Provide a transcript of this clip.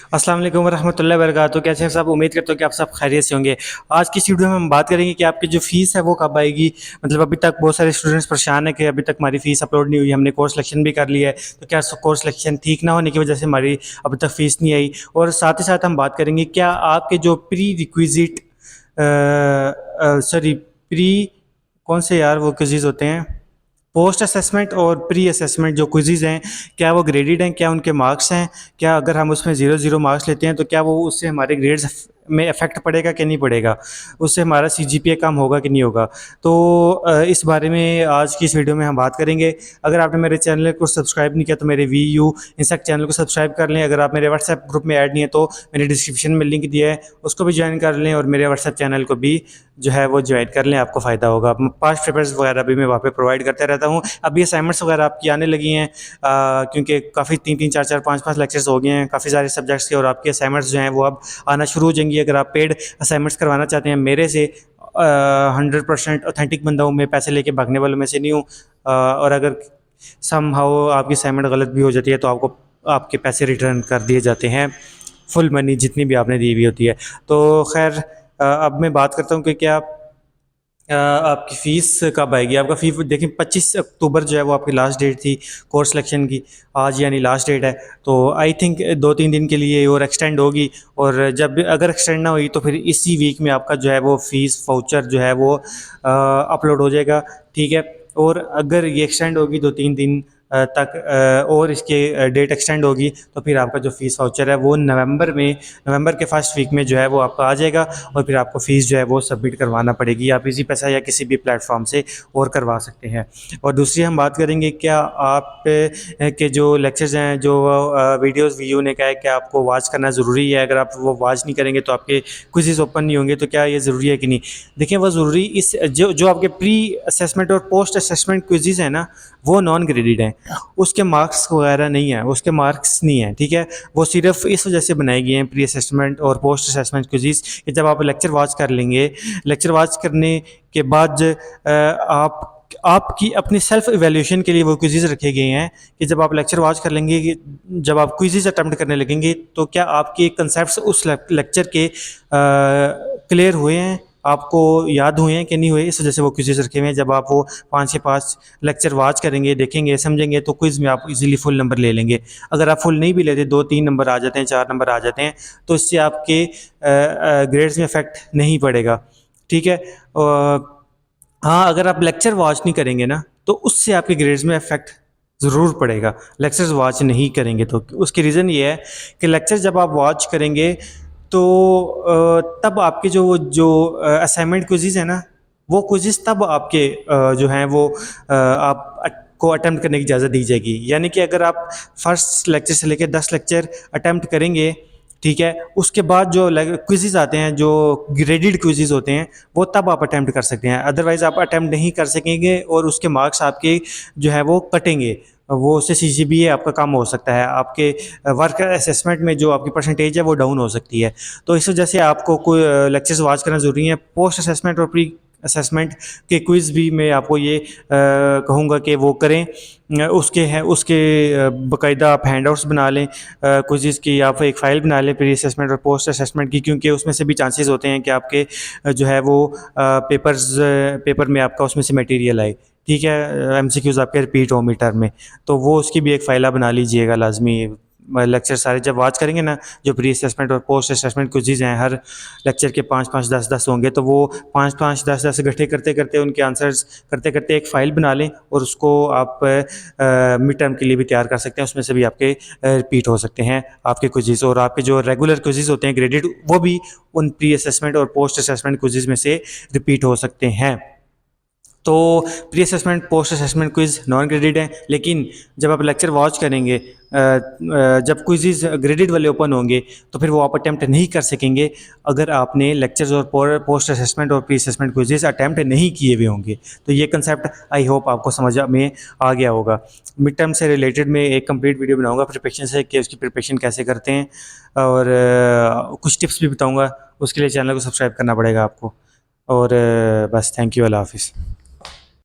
अस्सलाम वालेकुम वरहमतुल्लाहि वबरकातुहू। कैसे हैं सब? उम्मीद करता हूँ कि आप सब खैरियत से होंगे। आज की इस वीडियो में हम बात करेंगे कि आपकी जो फ़ीस है वो कब आएगी। मतलब अभी तक बहुत सारे स्टूडेंट्स परेशान हैं कि अभी तक हमारी फ़ीस अपलोड नहीं हुई। हमने कोर्स सिलेक्शन भी कर लिया है, तो क्या कोर्स सिलेक्शन ठीक ना होने की वजह से हमारी अभी तक फ़ीस नहीं आई। और साथ ही साथ हम बात करेंगे क्या आपके जो प्री रिक्विज़िट सॉरी प्री कौन से यार वो क्विज़ होते हैं, पोस्ट असेसमेंट और प्री असेसमेंट जो क्विज़ हैं, क्या वो ग्रेडेड हैं, क्या उनके मार्क्स हैं, क्या अगर हम उसमें ज़ीरो ज़ीरो मार्क्स लेते हैं तो क्या वो उससे हमारे ग्रेड्स में इफ़ेक्ट पड़ेगा कि नहीं पड़ेगा, उससे हमारा सीजीपीए कम होगा कि नहीं होगा। तो इस बारे में आज की इस वीडियो में हम बात करेंगे। अगर आपने मेरे चैनल को सब्सक्राइब नहीं किया तो मेरे VU इंस्टाक चैनल को सब्सक्राइब कर लें। अगर आप मेरे व्हाट्सएप ग्रुप में ऐड नहीं है तो मेरे डिस्क्रिप्शन में लिंक दिया है, उसको भी ज्वाइन कर लें और मेरे व्हाट्सएप चैनल को भी जो है वो ज्वाइन कर लें, आपको फ़ायदा होगा। पास्ट पेपर्स वगैरह भी मैं वहाँ पे प्रोवाइड करता रहता हूँ। अभी असाइनमेंट्स वगैरह आपकी आने लगी हैं क्योंकि काफ़ी 3-3 4-4 5-5 लेक्चर्स हो गए हैं काफ़ी सारे सब्जेक्ट्स के, और आपके असाइनमेंट्स जो हैं वो अब आना शुरू हो जाएंगी। अगर आप पेड असाइनमेंट्स करवाना चाहते हैं मेरे से, 100% ऑथेंटिक बंदा हूँ मैं, पैसे लेके भागने वालों में से नहीं हूँ। और अगर समहाउ आपकी असाइनमेंट गलत भी हो जाती है तो आपको आपके पैसे रिटर्न कर दिए जाते हैं, फुल मनी जितनी भी आपने दी हुई होती है। तो खैर अब मैं बात करता हूँ कि क्या आपकी फ़ीस कब आएगी। आपका फ़ी देखिए 25 अक्टूबर जो है वो आपकी लास्ट डेट थी कोर्स सिलेक्शन की, आज यानी लास्ट डेट है। तो आई थिंक 2-3 दिन के लिए और एक्सटेंड होगी, और जब अगर एक्सटेंड ना हुई तो फिर इसी वीक में आपका जो है वो फ़ीस वाउचर जो है वो अपलोड हो जाएगा, ठीक है। और अगर ये एक्सटेंड होगी 2-3 दिन तक और इसके डेट एक्सटेंड होगी तो फिर आपका जो फ़ीस वाउचर है वो नवंबर के फर्स्ट वीक में जो है वो आपका आ जाएगा, और फिर आपको फ़ीस जो है वो सबमिट करवाना पड़ेगी। आप इजी पैसा या किसी भी प्लेटफॉर्म से और करवा सकते हैं। और दूसरी हम बात करेंगे क्या आप के जो लेक्चर्स हैं, जो वीडियोस VU ने कहा है कि आपको वॉच करना ज़रूरी है, अगर आप वो वॉच नहीं करेंगे तो आपके क्विज़ेस ओपन नहीं होंगे, तो क्या ये ज़रूरी है कि नहीं। देखिए वो ज़रूरी इस जो जो आपके प्री असेसमेंट और पोस्ट असेसमेंट क्विज़ेस हैं ना, वो नॉन ग्रेडेड हैं, उसके मार्क्स वगैरह नहीं है, उसके मार्क्स नहीं है, ठीक है। वो सिर्फ इस वजह से बनाई गई हैं प्री असेसमेंट और पोस्ट असेसमेंट क्विज़ेस कि जब आप लेक्चर वॉच कर लेंगे, लेक्चर वॉच करने के बाद आप आपकी अपनी सेल्फ इवैल्यूएशन के लिए वो क्विज़ेस रखे गए हैं कि जब आप लेक्चर वॉच कर लेंगे, कि जब आप क्विज़ेस अटेम्प्ट करने लगेंगे तो क्या आपके कंसेप्ट्स उस लेक्चर के क्लियर हुए हैं, आपको याद हुए हैं कि नहीं हुए। इस वजह से वो क्विज़ेस रखे हुए हैं। जब आप वो 5 के 5 लेक्चर वॉच करेंगे, देखेंगे, समझेंगे तो क्विज़ में आप इजीली फुल नंबर ले लेंगे। अगर आप फुल नहीं भी लेते, 2-3 नंबर आ जाते हैं, 4 नंबर आ जाते हैं, तो इससे आपके ग्रेड्स में इफेक्ट नहीं पड़ेगा, ठीक है। हाँ, अगर आप लेक्चर वॉच नहीं करेंगे ना तो उससे आपके ग्रेड्स में इफेक्ट ज़रूर पड़ेगा। लेक्चर्स वॉच नहीं करेंगे तो उसकी रीज़न ये है कि लेक्चर जब आप वॉच करेंगे तो तब आपके जो असाइनमेंट क्विज़ेस हैं ना, वो क्विज़ेस तब आपके जो हैं वो आप को अटेम्प्ट करने की इजाज़त दी जाएगी। यानी कि अगर आप फर्स्ट लेक्चर से लेकर 10 लेक्चर अटेम्प्ट करेंगे, ठीक है, उसके बाद जो क्विज़ेस आते हैं, जो ग्रेडेड क्विज़ेस होते हैं, वो तब आप अटेम्प्ट कर सकते हैं। अदरवाइज़ आप अटेम्प्ट नहीं कर सकेंगे और उसके मार्क्स आपके जो है वो कटेंगे, वो उससे CGPA आपका कम हो सकता है, आपके वर्क असेसमेंट में जो आपकी परसेंटेज है वो डाउन हो सकती है। तो इस वजह से आपको कोई लेक्चर्स वॉच करना ज़रूरी है। पोस्ट असेसमेंट और प्री असेसमेंट के क्विज़ भी मैं आपको ये कहूँगा कि वो करें। उसके बाकायदा आप हैंडआउट्स बना लें क्विज़ेस की, आप एक फ़ाइल बना लें प्री असेसमेंट और पोस्ट असेसमेंट की, क्योंकि उसमें से भी चांसेस होते हैं कि आपके जो है वो पेपर में आपका उसमें से मटेरियल आए, ठीक है, MCQs आपके रिपीट हो मिड टर्म में। तो वो उसकी भी एक फ़ाइल आप बना लीजिएगा लाजमी। लेक्चर सारे जब वॉच करेंगे ना, जो प्री असेसमेंट और पोस्ट असेसमेंट क्विज़ेस हैं, हर लेक्चर के 5-5 10-10 होंगे, तो वो 5-5 10-10 इकट्ठे करते करते उनके आंसर्स करते करते एक फ़ाइल बना लें, और उसको आप मिड टर्म के लिए भी तैयार कर सकते हैं। उसमें से भी आपके रिपीट हो सकते हैं आपके क्विज़ेस, और आपके जो रेगुलर क्विज़ेस होते हैं ग्रेडेड, वो भी उन प्री असेसमेंट और पोस्ट असेसमेंट क्विज़ेस में से रिपीट हो सकते हैं। तो pre assessment post assessment quiz non graded है, लेकिन जब आप लेक्चर वॉच करेंगे, जब क्विज़ेस ग्रेडेड वाले ओपन होंगे तो फिर वो आप अटैम्प्ट नहीं कर सकेंगे अगर आपने लेक्चर्स और पोस्ट असेसमेंट और प्री असेसमेंट क्विज़ेस अटैम्प्ट नहीं किए हुए होंगे। तो ये कंसेप्ट आई होप आपको समझ में आ गया होगा। मिड टर्म से रिलेटेड मैं एक कंप्लीट वीडियो बनाऊंगा प्रिपरेशन से, कि उसकी प्रिपरेशन कैसे करते हैं, और कुछ टिप्स भी बताऊँगा। उसके लिए चैनल को सब्सक्राइब करना पड़ेगा आपको। और बस, थैंक यू, अल्लाह हाफ़िज़।